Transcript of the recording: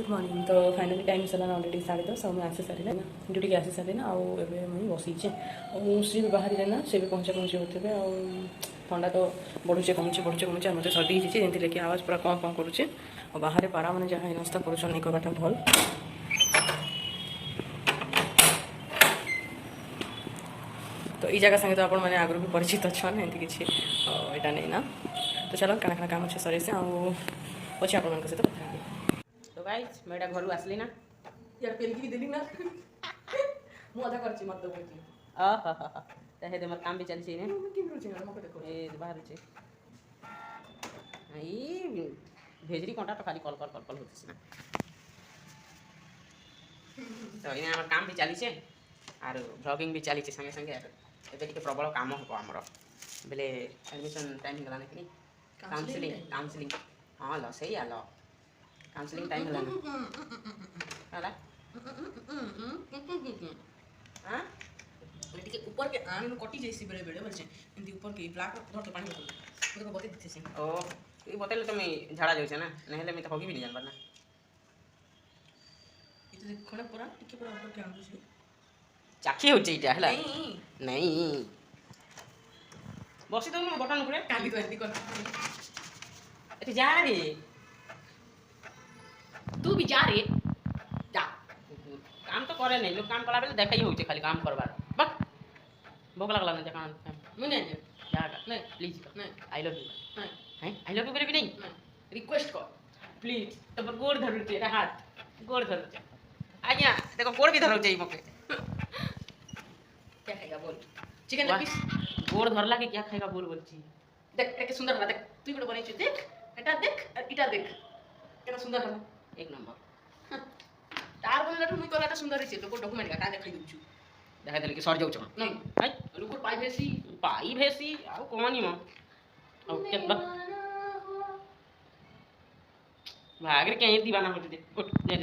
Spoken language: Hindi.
मॉर्निंग तो फाइनाली टाइम सारा ऑलरेडी 10:30 मुझे आसी सारे ना ड्यूटी के आसी सारे ना आए मुझे बसीचे सी भी बाहर ना सी भी पहुँची होते ठंडा तो बढ़ुचे कमुचे मत सर्दी होती जमी लेकिन आवाज पूरा कौन करुचे और बाहर पारा मैंने जहाँ नास्ता कर नहीं करवाटा भल तो ये जगह संगे तो आप मैंने आगु भी परिचित अच्छा एमती किसी यहाँ नहीं ना तो चलो क्या काम अच्छे सर से अच्छे आप सहित कथा तो गाइस मैं घर आसली ना यार पेलिकी देली ना मु आधा करछि मत दो बुझी हे दे मोर काम भी चलछि ने कि रुछि ना मको देखो ए बाहर छै ई भेजरी कोंटा तो खाली कॉल होतिस ना तो इने हमर काम भी चली छे आर ब्लॉगिंग भी चली छे संगे संगे एबे टिके प्रबल काम हो हमर बेले एडमिशन टाइम गला ना कि काउंसलिंग हां ल सही आ ल काउंसलिंग टाइम होला ना होला हां टिके ऊपर के आने में कटी जैसी बेले बेले बोल छे एंती ऊपर के ब्लैक धर के पानी होतो को बते दिथे से ओ ई बतेले तो मैं झाड़ा जाउ छे ना नहेले मैं तो होगी भी नहीं जानबा ना ई तो खड़े पूरा टिके पूरा ऊपर के आंदु छे चाखी हो चीटा हला नहीं बसी दो बटन ऊपर कांदी कर ए जा रे तू भी जा रे जा काम तो करे नहीं लोग काम कला बेले देखै होचे खाली काम करबार बक भूख लागला ना काम मुने जा नहीं प्लीज नहीं आई लव यू नहीं हैं आई लव यू करे भी नहीं रिक्वेस्ट कर प्लीज तो गोड़ धरु छे हाथ गोड़ धरु छे आज्ञा देखो गोड़ भी धरु छे मके क्या खाएगा बोल चिकन लेग पीस गोड़ धरला के क्या खाएगा बोल बोलची देख के सुंदर होला देख तू बड़ बनै छ देख एटा देख और इटा देख केना सुंदर होला एक नंबर तार बोले लाटू मुई कोलाटा सुंदर छै तो को डॉक्यूमेंट का देखै दउ छु देखा देले कि सर जाउ छ नहीं हाय रुको पाई भेसी आ कोनी म ओ के भागरे के दीवाना होते दे उठ दे